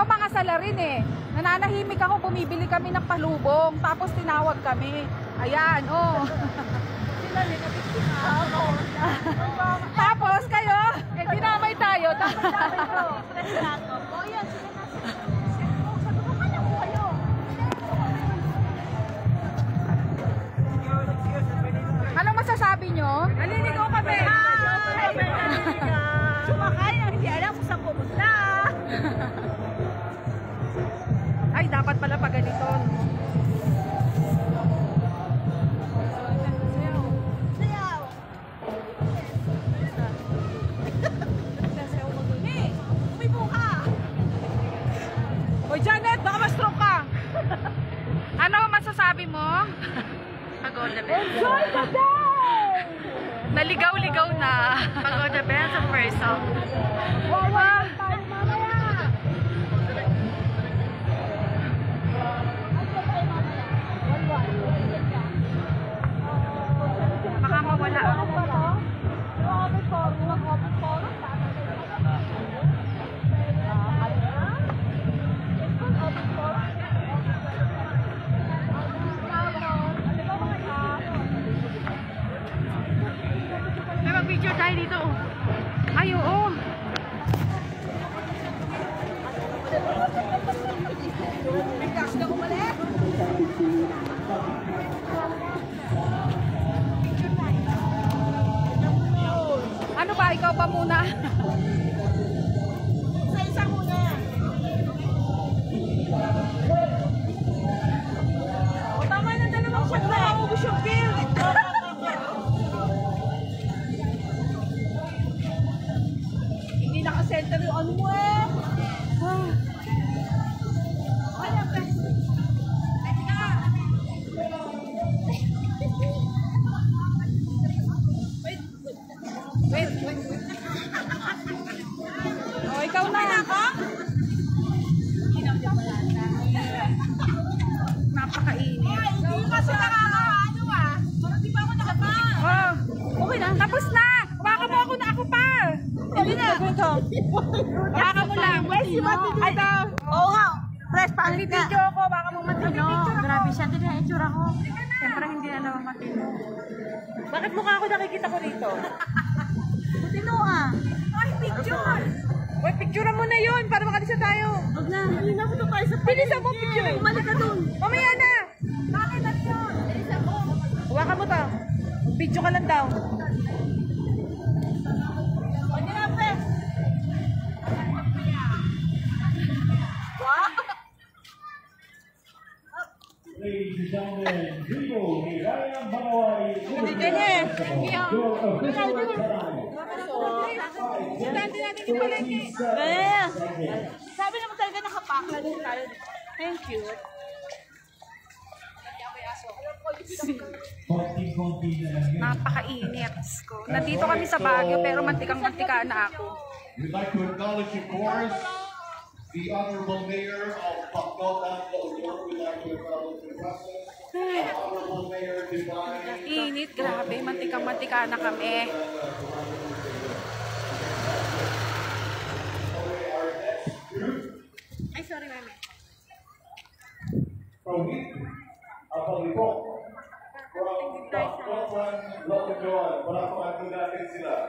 ikaw mga salarin eh. Nananahimik ako, bumibili kami ng palubong. Tapos tinawag kami. Ayan, oh. Tapos kayo, eh dinamay tayo. Damay-damay ko. Oh, yan, sila na. Anong masasabi nyo? Naliligaw kami. Sumakay na hindi alam kung saan pumunta. Ay, dapat pala pa ganito. Sayaw. Hey, umibo ka. Hoy Janet, baka ma-stroke ka. Ano masasabi mo? Pagoda Bell. Enjoy the day! Naligaw-ligaw na. Pagoda Bell sa first song. Wow, tayo mamaya. Baka mawala ako. May mag-video tayo dito. Ay, oo. Ano ba? Ikaw ba muna? Isa muna. O tama na dalawang shot na ako yung bill. Hindi naka-center yung ano mo eh. Wait. Oh, ikaw na. Napakainit. Hindi kasi nakakaano ah. Hindi pa ako nakapang. Oh, okay na. Tapos na. Hawakan mo ako na ako pa. Hindi na. Hawakan mo lang. Ay, daw. Oo nga. Press pa. Video ako. Baka mo matino. Grabe siya. Hindi na itsura ko. Siyempre hindi na naman matino. Bakit mukha ako nakikita ko rito? Sino ah? Ay, picture! Uy, picturean mo na yun para makalisa tayo. Huwag na. Hindi na ko tayo sa Bilisan mo picture. Bumalik ka dun. Mamaya na. Bakit na yun? Bilisan mo. Hawakan mo to. Video ka lang daw. Pwede na, press. Wow! Ladies and gentlemen, Vivo ni Ryan Banaway. Dante natin yung palengke. Eh. Sabi naman talaga nakapack na din tayo. Thank you. Konting-konti na lang yun. Napakainit. Nandito kami sa Baguio pero mantikang-mantika na ako. We'd like to acknowledge, of course, the Honorable Mayor of Pacotan, Laudor. We'd like to acknowledge the presence of Honorable Mayor Divine. Init, grabe. Mantikang-mantika na kami. Ay, sorry, mami. Prohit, Apalipok. From Pacotan, Laudor. Palakpakan po natin sila.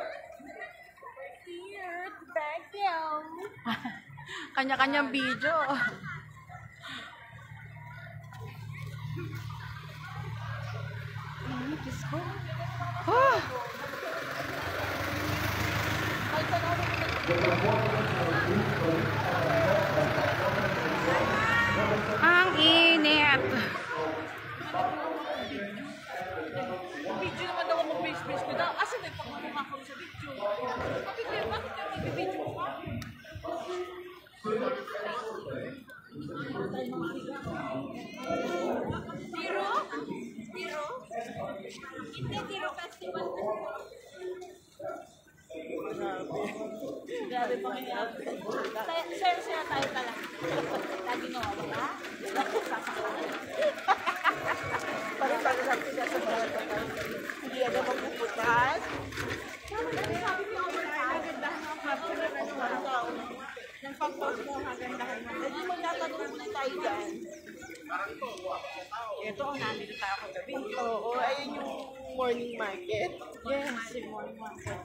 Here, back down. Kanya-kanyang video. Diyos ko. Oh! Ang init. Video naman daw ako face-face ko daw. Asa na yung pagmumukha ko sa video? Bakit yung video ko ka? Tiro? Tiro? Hindi, Tiro Festival. Grabe pang iyak. Share tayo pala. Lagi no, wala? Parang sabi siya sa mga hindi agad magpupuntahan. Sabi niyo, wala. Ganda ng hapon na ano. Ng pag-post mo ha. Magandahan mo. Pwede magtatanong muna tayo dyan. Ito, ang nandito tayo kagabi. Oo, ayun yung morning market. Yes, yung morning market.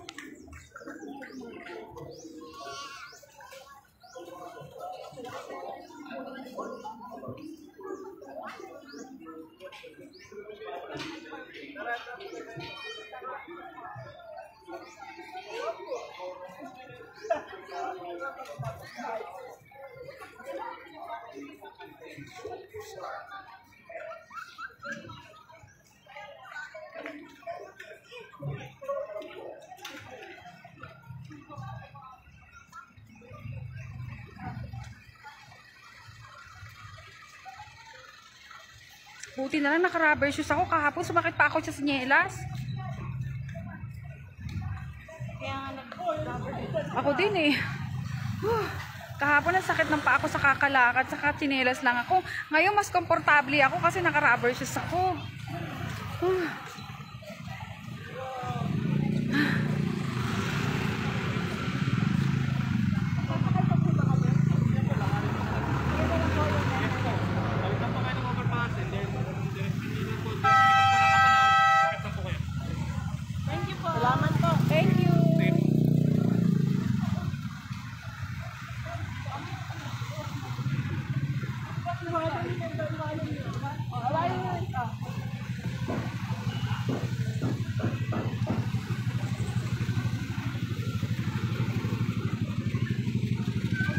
Buti na lang naka-rubber shoes ako. Kahapon sumakit pa ako sa sinyelas. Kaya nga Ako din eh. Kahapon ang sakit ng paa ako sa kakalakad, sa tsinelas lang ako. Ngayon mas komportable ako kasi naka-rubber shoes ako. salamat po. Thank you.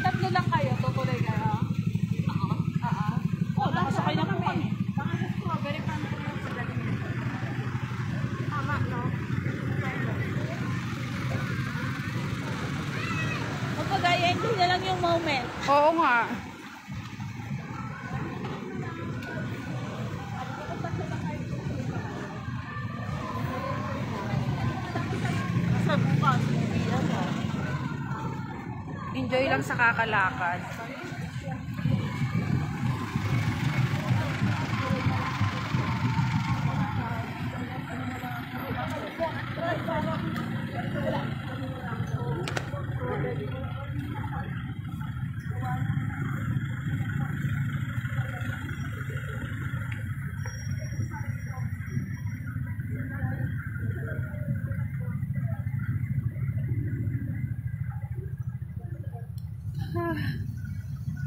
Tatlo lang kayo, tutuloy kayo. Oo, nakasakay na kami. Tama, no? Magpagaya, enjoy na lang yung moment. Oo nga. Sa bukas, yan mo. Enjoy lang sa kakalakad.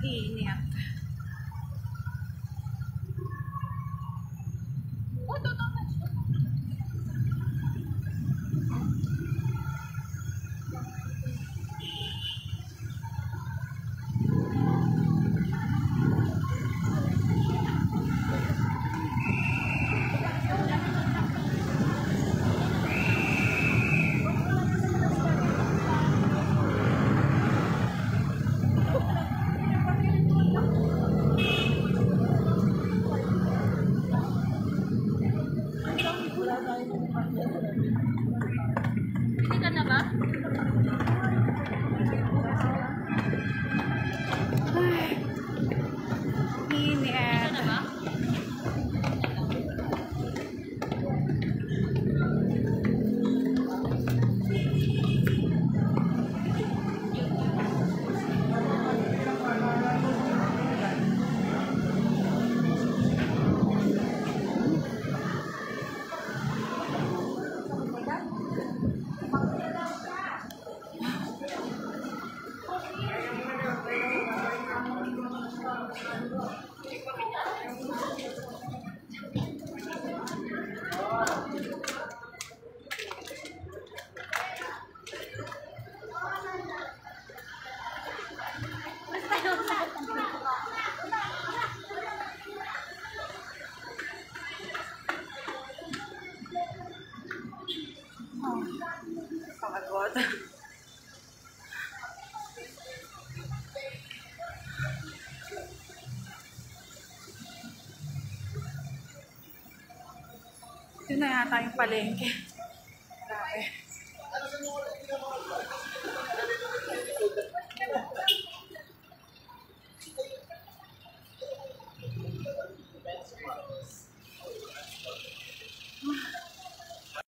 Init. Hindi ka na ba? Init. Na ba? Pagod. Ito na yata yung palengke. Grabe.